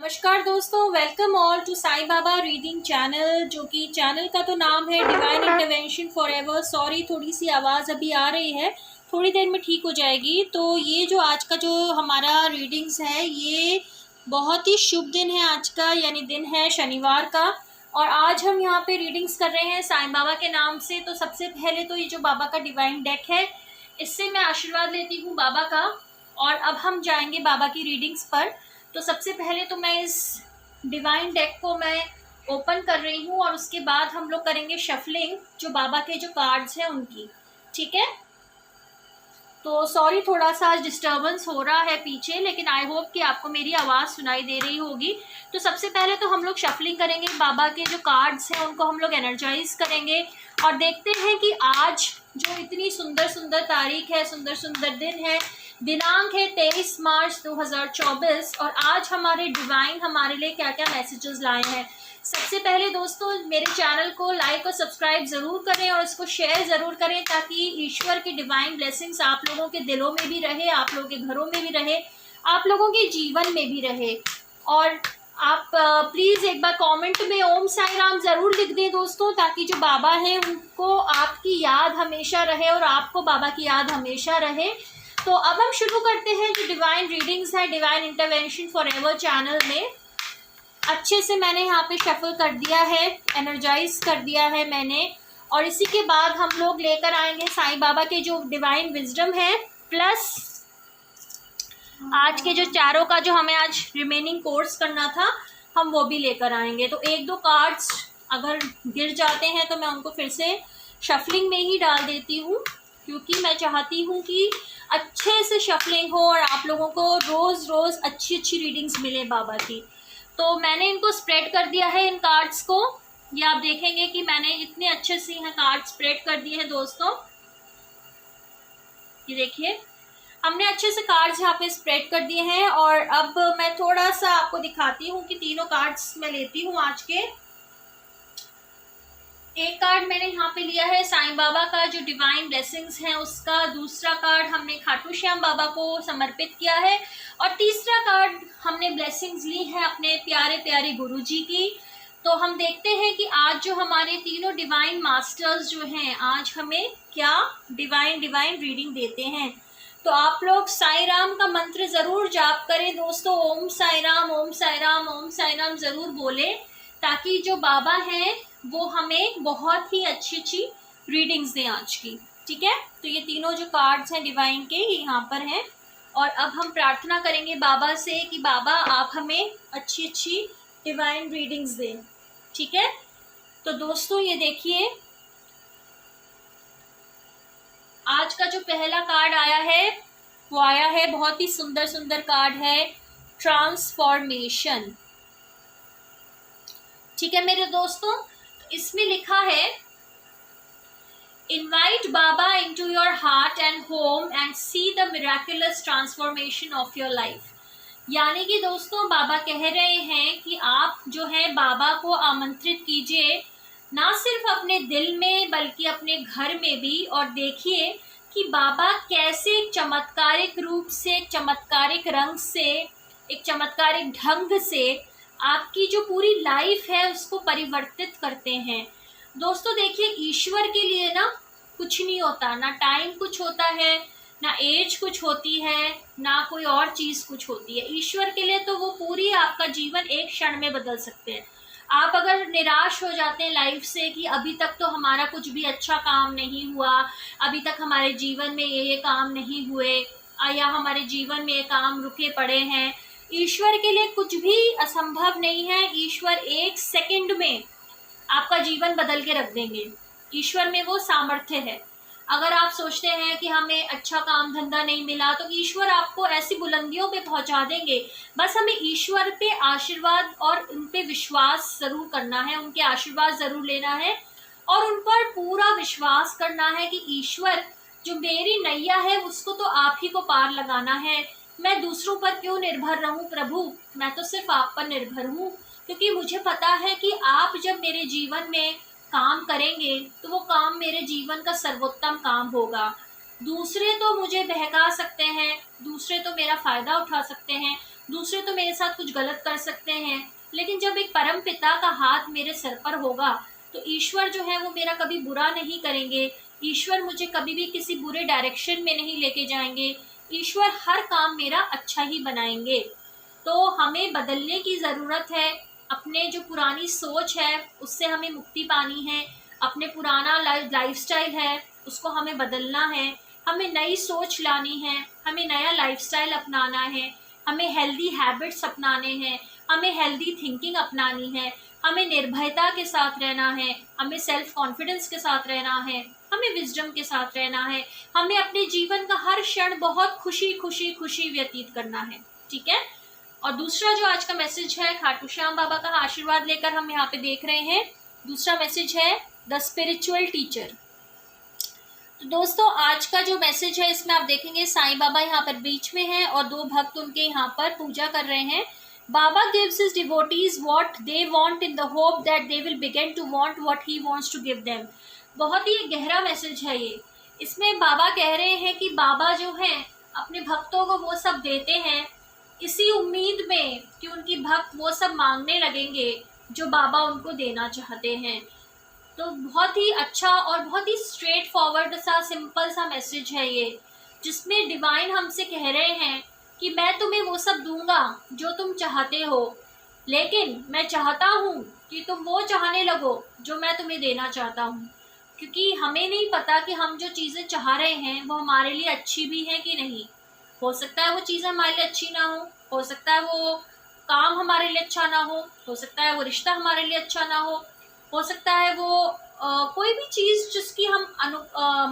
नमस्कार दोस्तों, welcome all to Sai Baba reading channel. जो कि चैनल का तो नाम है डिवाइन इंटरवेंशन फॉरएवर। सॉरी, थोड़ी सी आवाज़ अभी आ रही है, थोड़ी देर में ठीक हो जाएगी। तो ये जो आज का जो हमारा रीडिंग्स है, ये बहुत ही शुभ दिन है आज का, यानी दिन है शनिवार का। और आज हम यहाँ पे रीडिंग्स कर रहे हैं साईं बाबा के नाम से। तो सबसे पहले तो ये जो बाबा का डिवाइन डेक है, इससे मैं आशीर्वाद लेती हूँ बाबा का। और अब हम जाएंगे बाबा की रीडिंग्स पर। तो सबसे पहले तो मैं इस डिवाइन डेक को मैं ओपन कर रही हूँ और उसके बाद हम लोग करेंगे शफलिंग जो बाबा के जो कार्ड्स हैं उनकी। ठीक है, तो सॉरी थोड़ा सा डिस्टर्बेंस हो रहा है पीछे, लेकिन आई होप कि आपको मेरी आवाज़ सुनाई दे रही होगी। तो सबसे पहले तो हम लोग शफलिंग करेंगे, बाबा के जो कार्ड्स हैं उनको हम लोग एनर्जाइज करेंगे और देखते हैं कि आज जो इतनी सुंदर सुंदर तारीख है, सुंदर सुंदर दिन है, दिनांक है 23 मार्च 2024 और आज हमारे डिवाइन हमारे लिए क्या क्या मैसेजेस लाए हैं। सबसे पहले दोस्तों, मेरे चैनल को लाइक और सब्सक्राइब ज़रूर करें और इसको शेयर ज़रूर करें, ताकि ईश्वर की डिवाइन ब्लेसिंग्स आप लोगों के दिलों में भी रहे, आप लोगों के घरों में भी रहे, आप लोगों के जीवन में भी रहे। और आप प्लीज़ एक बार कमेंट में ओम साई राम ज़रूर लिख दें दोस्तों, ताकि जो बाबा हैं उनको आपकी याद हमेशा रहे और आपको बाबा की याद हमेशा रहे। तो अब हम शुरू करते हैं जो डिवाइन रीडिंग्स है डिवाइन इंटरवेंशन फॉरएवर चैनल में। अच्छे से मैंने यहाँ पे शफल कर दिया है, एनर्जाइज कर दिया है मैंने। और इसी के बाद हम लोग लेकर आएंगे साईं बाबा के जो डिवाइन विजडम है, प्लस आज के जो चारों का जो हमें आज रिमेनिंग कोर्स करना था, हम वो भी लेकर आएंगे। तो एक दो कार्ड्स अगर गिर जाते हैं तो मैं उनको फिर से शफलिंग में ही डाल देती हूँ, क्योंकि मैं चाहती हूँ कि अच्छे से शफलिंग हो और आप लोगों को रोज़ रोज़ अच्छी अच्छी रीडिंग्स मिले बाबा की। तो मैंने इनको स्प्रेड कर दिया है इन कार्ड्स को। ये आप देखेंगे कि मैंने इतने अच्छे से यहाँ कार्ड स्प्रेड कर दिए हैं दोस्तों। ये देखिए, हमने अच्छे से कार्ड्स यहाँ पे स्प्रेड कर दिए हैं। और अब मैं थोड़ा सा आपको दिखाती हूँ कि तीनों कार्ड्स मैं लेती हूँ आज के। एक कार्ड मैंने यहाँ पे लिया है साईं बाबा का जो डिवाइन ब्लेसिंग्स हैं उसका, दूसरा कार्ड हमने खाटू श्याम बाबा को समर्पित किया है और तीसरा कार्ड हमने ब्लेसिंग्स ली है अपने प्यारे प्यारे गुरुजी की। तो हम देखते हैं कि आज जो हमारे तीनों डिवाइन मास्टर्स जो हैं आज हमें क्या डिवाइन रीडिंग देते हैं। तो आप लोग साईं राम का मंत्र ज़रूर जाप करें दोस्तों, ओम साईं राम ओम साईं राम ओम साईं राम ज़रूर बोले, ताकि जो बाबा हैं वो हमें बहुत ही अच्छी अच्छी रीडिंग्स दें आज की। ठीक है, तो ये तीनों जो कार्ड्स हैं डिवाइन के ये यहाँ पर हैं। और अब हम प्रार्थना करेंगे बाबा से कि बाबा आप हमें अच्छी अच्छी डिवाइन रीडिंग्स दें। ठीक है, तो दोस्तों ये देखिए, आज का जो पहला कार्ड आया है वो आया है, बहुत ही सुंदर सुंदर कार्ड है, ट्रांसफॉर्मेशन। ठीक है मेरे दोस्तों, इसमें लिखा है invite Baba into your heart and home and see the miraculous transformation of your life. यानी कि दोस्तों बाबा कह रहे हैं कि आप जो है बाबा को आमंत्रित कीजिए, ना सिर्फ अपने दिल में बल्कि अपने घर में भी, और देखिए कि बाबा कैसे एक चमत्कारिक रूप से, एक चमत्कारिक रंग से, एक चमत्कारिक ढंग से आपकी जो पूरी लाइफ है उसको परिवर्तित करते हैं। दोस्तों देखिए, ईश्वर के लिए ना कुछ नहीं होता, ना टाइम कुछ होता है, ना एज कुछ होती है, ना कोई और चीज़ कुछ होती है। ईश्वर के लिए तो वो पूरी आपका जीवन एक क्षण में बदल सकते हैं। आप अगर निराश हो जाते हैं लाइफ से कि अभी तक तो हमारा कुछ भी अच्छा काम नहीं हुआ, अभी तक हमारे जीवन में ये काम नहीं हुए, या हमारे जीवन में ये काम रुके पड़े हैं, ईश्वर के लिए कुछ भी असंभव नहीं है। ईश्वर एक सेकंड में आपका जीवन बदल के रख देंगे। ईश्वर में वो सामर्थ्य है। अगर आप सोचते हैं कि हमें अच्छा काम धंधा नहीं मिला, तो ईश्वर आपको ऐसी बुलंदियों पे पहुंचा देंगे। बस हमें ईश्वर पे आशीर्वाद और उन पे विश्वास ज़रूर करना है, उनके आशीर्वाद ज़रूर लेना है और उन पर पूरा विश्वास करना है कि ईश्वर जो मेरी नैया है उसको तो आप ही को पार लगाना है। मैं दूसरों पर क्यों निर्भर रहूं प्रभु, मैं तो सिर्फ आप पर निर्भर हूं, क्योंकि मुझे पता है कि आप जब मेरे जीवन में काम करेंगे तो वो काम मेरे जीवन का सर्वोत्तम काम होगा। दूसरे तो मुझे बहका सकते हैं, दूसरे तो मेरा फ़ायदा उठा सकते हैं, दूसरे तो मेरे साथ कुछ गलत कर सकते हैं, लेकिन जब एक परम पिता का हाथ मेरे सर पर होगा तो ईश्वर जो है वो मेरा कभी बुरा नहीं करेंगे। ईश्वर मुझे कभी भी किसी बुरे डायरेक्शन में नहीं लेके जाएंगे। ईश्वर हर काम मेरा अच्छा ही बनाएंगे। तो हमें बदलने की ज़रूरत है। अपने जो पुरानी सोच है उससे हमें मुक्ति पानी है। अपने पुराना लाइफस्टाइल है उसको हमें बदलना है। हमें नई सोच लानी है। हमें नया लाइफस्टाइल अपनाना है। हमें हेल्दी हैबिट्स अपनाने हैं। हमें हेल्दी थिंकिंग अपनानी है। हमें निर्भयता के साथ रहना है। हमें सेल्फ कॉन्फिडेंस के साथ रहना है। हमें विजडम के साथ रहना है। हमें अपने जीवन का हर क्षण बहुत खुशी खुशी खुशी व्यतीत करना है। ठीक है। और दूसरा जो आज का मैसेज है, खाटू श्याम बाबा का आशीर्वाद लेकर हम यहाँ पे देख रहे हैं। दूसरा मैसेज है द स्पिरिचुअल टीचर। तो दोस्तों आज का जो मैसेज है इसमें आप देखेंगे साईं बाबा यहाँ पर बीच में हैं और दो भक्त उनके यहाँ पर पूजा कर रहे हैं। बाबा gives his devotees what they want in the hope that they will begin to want what he wants to give them। बहुत ही गहरा मैसेज है ये। इसमें बाबा कह रहे हैं कि बाबा जो है अपने भक्तों को वो सब देते हैं इसी उम्मीद में कि उनकी भक्त वो सब मांगने लगेंगे जो बाबा उनको देना चाहते हैं। तो बहुत ही अच्छा और बहुत ही स्ट्रेट फॉरवर्ड सा सिंपल सा मैसेज है ये, जिसमें डिवाइन हमसे कह रहे हैं कि मैं तुम्हें वो सब दूंगा जो तुम चाहते हो, लेकिन मैं चाहता हूँ कि तुम वो चाहने लगो जो मैं तुम्हें देना चाहता हूँ। क्योंकि हमें नहीं पता कि हम जो चीज़ें चाह रहे हैं वो हमारे लिए अच्छी भी हैं कि नहीं। हो सकता है वो चीज़ें हमारे लिए अच्छी ना हो सकता है वो काम हमारे लिए अच्छा ना हो सकता है वो रिश्ता हमारे लिए अच्छा ना हो सकता है वो कोई भी चीज़ जिसकी हम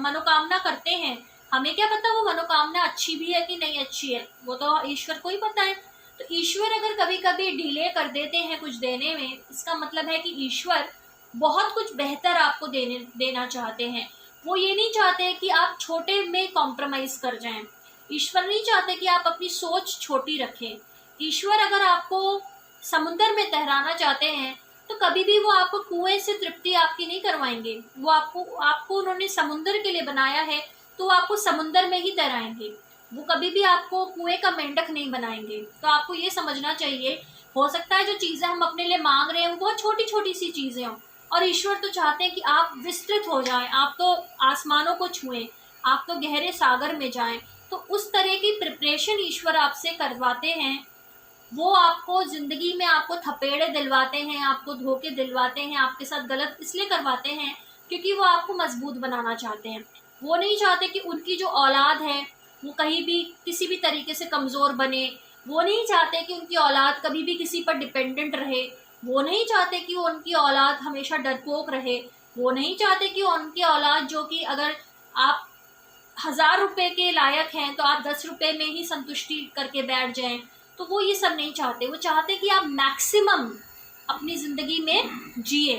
मनोकामना करते हैं, हमें क्या पता वो मनोकामना अच्छी भी है कि नहीं अच्छी है, वो तो ईश्वर को ही पता है। तो ईश्वर अगर कभी कभी डिले कर देते हैं कुछ देने में, इसका मतलब है कि ईश्वर बहुत कुछ बेहतर आपको देना चाहते हैं। वो ये नहीं चाहते कि आप छोटे में कॉम्प्रोमाइज़ कर जाएं। ईश्वर नहीं चाहते कि आप अपनी सोच छोटी रखें। ईश्वर अगर आपको समुद्र में तैराना चाहते हैं तो कभी भी वो आपको कुएं से तृप्ति आपकी नहीं करवाएंगे। वो आपको उन्होंने समुद्र के लिए बनाया है तो आपको समुद्र में ही तैराएंगे। वो कभी भी आपको कुएं का मेंढक नहीं बनाएंगे। तो आपको ये समझना चाहिए, हो सकता है जो चीज़ें हम अपने लिए मांग रहे हैं वो बहुत छोटी छोटी सी चीज़ें हों, और ईश्वर तो चाहते हैं कि आप विस्तृत हो जाएं, आप तो आसमानों को छुएं, आप तो गहरे सागर में जाएं। तो उस तरह की प्रिपरेशन ईश्वर आपसे करवाते हैं। वो आपको ज़िंदगी में आपको थपेड़े दिलवाते हैं, आपको धोखे दिलवाते हैं, आपके साथ गलत इसलिए करवाते हैं क्योंकि वो आपको मजबूत बनाना चाहते हैं। वो नहीं चाहते कि उनकी जो औलाद है वो कहीं भी किसी भी तरीके से कमज़ोर बने। वो नहीं चाहते कि उनकी औलाद कभी भी किसी पर डिपेंडेंट रहे। वो नहीं चाहते कि उनकी औलाद हमेशा डरपोक रहे। वो नहीं चाहते कि उनकी औलाद जो कि अगर आप 1000 रुपये के लायक हैं तो आप 10 रुपये में ही संतुष्टि करके बैठ जाएं। तो वो ये सब नहीं चाहते। वो चाहते कि आप मैक्सिमम अपनी ज़िंदगी में जिए।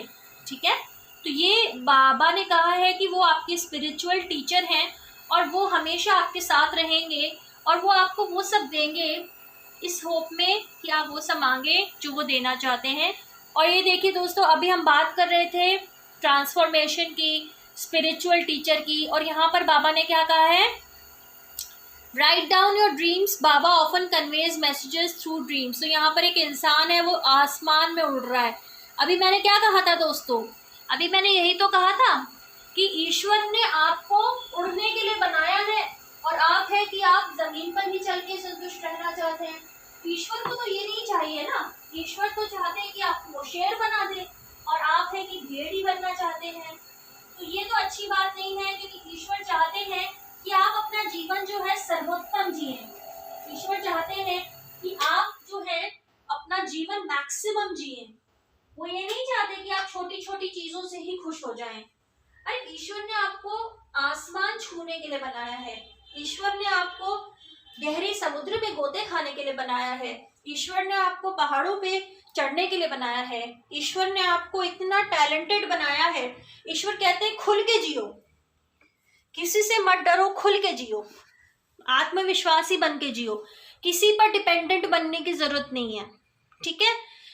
ठीक है। तो ये बाबा ने कहा है कि वो आपके स्पिरिचुअल टीचर हैं और वो हमेशा आपके साथ रहेंगे और वो आपको वो सब देंगे इस होप में कि आप वो सब मांगे जो वो देना चाहते हैं। और ये देखिए दोस्तों, अभी हम बात कर रहे थे ट्रांसफॉर्मेशन की, स्पिरिचुअल टीचर की, और यहाँ पर बाबा ने क्या कहा है, write down your dreams. Baba often conveys messages through dreams. तो यहाँ पर एक इंसान है वो आसमान में उड़ रहा है। अभी मैंने क्या कहा था दोस्तों, अभी मैंने यही तो कहा था कि ईश्वर ने आपको उड़ने के लिए बनाया है और आप है कि आप जमीन पर ही चल के संतुष्ट रहना चाहते हैं। ईश्वर को तो ये नहीं चाहिए ना। ईश्वर तो चाहते हैं कि आपको शेर बना दे और आप है कि भेड़ ही बनना चाहते हैं। तो ये तो अच्छी बात नहीं है, क्योंकि ईश्वर चाहते हैं कि आप अपना जीवन जो है सर्वोत्तम जिए। ईश्वर चाहते हैं कि आप जो है अपना जीवन मैक्सिमम जिए। वो ये नहीं चाहते कि आप छोटी छोटी चीजों से ही खुश हो जाएं। अरे ईश्वर ने आपको आसमान छूने के लिए बनाया है। ईश्वर ने आपको गहरे समुद्र में गोते खाने के लिए बनाया है। ईश्वर ने आपको पहाड़ों पे चढ़ने के लिए बनाया है। ईश्वर ने आपको इतना टैलेंटेड बनाया है। ईश्वर कहते हैं खुल के जियो, किसी से मत डरो, खुल के जियो, आत्मविश्वासी बन के जियो। किसी पर डिपेंडेंट बनने की जरूरत नहीं है। ठीक है।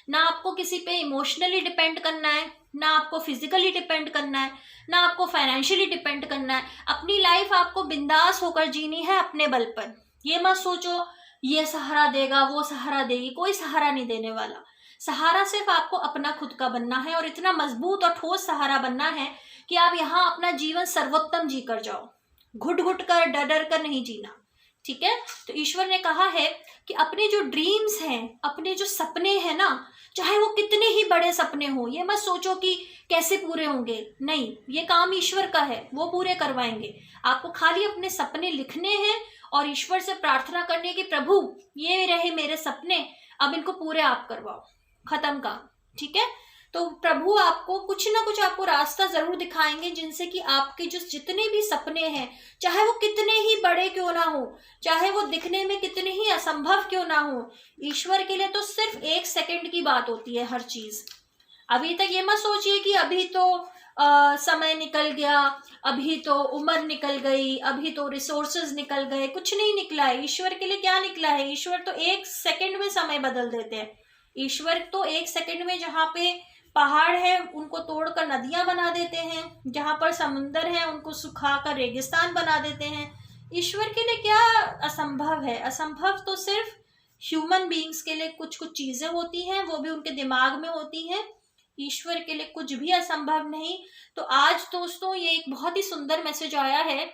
ना आपको किसी पे इमोशनली डिपेंड करना है, ना आपको फिजिकली डिपेंड करना है, ना आपको फाइनेंशियली डिपेंड करना है। अपनी लाइफ आपको बिंदास होकर जीनी है अपने बल पर। ये मत सोचो ये सहारा देगा, वो सहारा देगी, कोई सहारा नहीं देने वाला। सहारा सिर्फ आपको अपना खुद का बनना है, और इतना मजबूत और ठोस सहारा बनना है कि आप यहाँ अपना जीवन सर्वोत्तम जी कर जाओ, घुट घुट कर डर डर कर नहीं जीना। ठीक है, तो ईश्वर ने कहा है कि अपने जो ड्रीम्स हैं, अपने जो सपने हैं ना, चाहे वो कितने ही बड़े सपने हो, ये मत सोचो कि कैसे पूरे होंगे, नहीं, ये काम ईश्वर का है, वो पूरे करवाएंगे। आपको खाली अपने सपने लिखने हैं और ईश्वर से प्रार्थना करने की, प्रभु ये रहे मेरे सपने, अब इनको पूरे आप करवाओ, खत्म काम। ठीक है, तो प्रभु आपको कुछ ना कुछ आपको रास्ता जरूर दिखाएंगे, जिनसे कि आपके जो जितने भी सपने हैं, चाहे वो कितने ही बड़े क्यों ना हो, चाहे वो दिखने में कितने ही असंभव क्यों ना हो, ईश्वर के लिए तो सिर्फ 1 सेकंड की बात होती है हर चीज। अभी तक ये मत सोचिए कि अभी तो समय निकल गया, अभी तो उम्र निकल गई, अभी तो रिसोर्सेज निकल गए, कुछ नहीं निकला है। ईश्वर के लिए क्या निकला है? ईश्वर तो 1 सेकंड में समय बदल देते हैं। ईश्वर तो 1 सेकंड में जहाँ पे पहाड़ है उनको तोड़कर नदियां बना देते हैं, जहां पर समुंदर है उनको सुखाकर रेगिस्तान बना देते हैं। ईश्वर के लिए क्या असंभव है? असंभव तो सिर्फ ह्यूमन बीइंग्स के लिए कुछ कुछ चीजें होती हैं, वो भी उनके दिमाग में होती हैं। ईश्वर के लिए कुछ भी असंभव नहीं। तो आज दोस्तों ये एक बहुत ही सुंदर मैसेज आया है,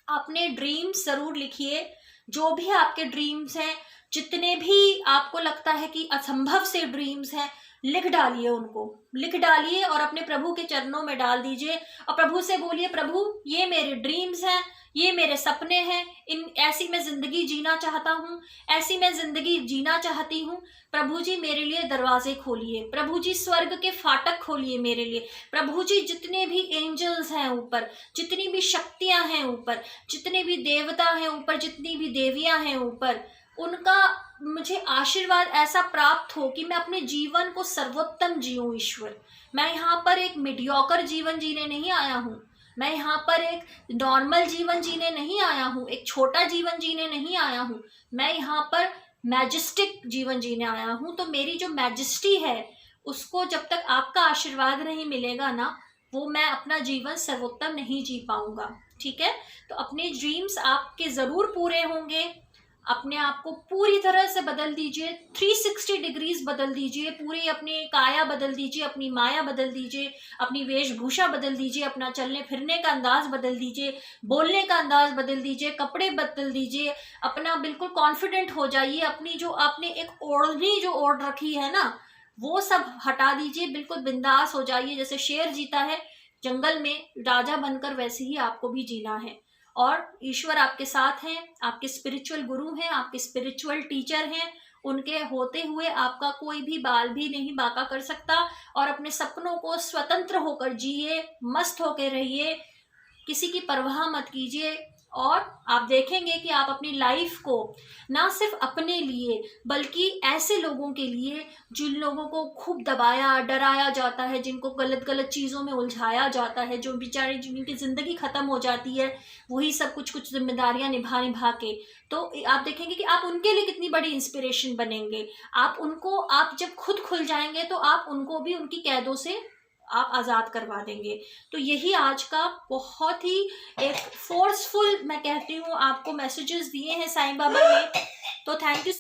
अपने ड्रीम्स जरूर लिखिए, जो भी आपके ड्रीम्स हैं, जितने भी आपको लगता है कि असंभव से ड्रीम्स हैं, लिख डालिए, उनको लिख डालिए और अपने प्रभु के चरणों में डाल दीजिए और प्रभु से बोलिए, प्रभु ये मेरे ड्रीम्स हैं, ये मेरे सपने हैं, इन ऐसी मैं जिंदगी जीना चाहता हूँ, ऐसी मैं जिंदगी जीना चाहती हूँ। प्रभु जी मेरे लिए दरवाजे खोलिए, प्रभु जी स्वर्ग के फाटक खोलिए मेरे लिए। प्रभु जी जितने भी एंजल्स हैं ऊपर, जितनी भी शक्तियां हैं ऊपर, जितने भी देवता हैं ऊपर, जितनी भी देवियां हैं ऊपर, उनका मुझे आशीर्वाद ऐसा प्राप्त हो कि मैं अपने जीवन को सर्वोत्तम जीऊं। ईश्वर, मैं यहाँ पर एक मीडियोकर जीवन जीने नहीं आया हूँ, मैं यहाँ पर एक नॉर्मल जीवन जीने नहीं आया हूँ, एक छोटा जीवन जीने नहीं आया हूँ, मैं यहाँ पर मैजेस्टिक जीवन जीने आया हूँ। तो मेरी जो मैजेस्टी है उसको जब तक आपका आशीर्वाद नहीं मिलेगा ना, वो मैं अपना जीवन सर्वोत्तम नहीं जी पाऊंगा। ठीक है, तो अपने ड्रीम्स आपके जरूर पूरे होंगे। अपने आप को पूरी तरह से बदल दीजिए, 360 डिग्रीज बदल दीजिए, पूरी अपनी काया बदल दीजिए, अपनी माया बदल दीजिए, अपनी वेशभूषा बदल दीजिए, अपना चलने फिरने का अंदाज बदल दीजिए, बोलने का अंदाज बदल दीजिए, कपड़े बदल दीजिए, अपना बिल्कुल कॉन्फिडेंट हो जाइए। अपनी जो आपने एक ओढ़नी जो ओढ़ रखी है ना, वो सब हटा दीजिए, बिल्कुल बिंदास हो जाइए। जैसे शेर जीता है जंगल में राजा बनकर, वैसे ही आपको भी जीना है। और ईश्वर आपके साथ हैं, आपके स्पिरिचुअल गुरु हैं, आपके स्पिरिचुअल टीचर हैं, उनके होते हुए आपका कोई भी बाल भी नहीं बांका कर सकता। और अपने सपनों को स्वतंत्र होकर जिए, मस्त होकर रहिए, किसी की परवाह मत कीजिए। और आप देखेंगे कि आप अपनी लाइफ को ना सिर्फ अपने लिए बल्कि ऐसे लोगों के लिए जिन लोगों को खूब दबाया डराया जाता है, जिनको गलत गलत चीज़ों में उलझाया जाता है, जो बेचारे जिनकी ज़िंदगी ख़त्म हो जाती है वही सब कुछ कुछ जिम्मेदारियां निभा निभा के, तो आप देखेंगे कि आप उनके लिए कितनी बड़ी इंस्पिरेशन बनेंगे। आप उनको, आप जब खुद खुल जाएंगे तो आप उनको भी उनकी कैदों से आप आज़ाद करवा देंगे। तो यही आज का बहुत ही एक फोर्सफुल, मैं कहती हूँ, आपको मैसेजेस दिए हैं साईं बाबा ने। तो थैंक यू।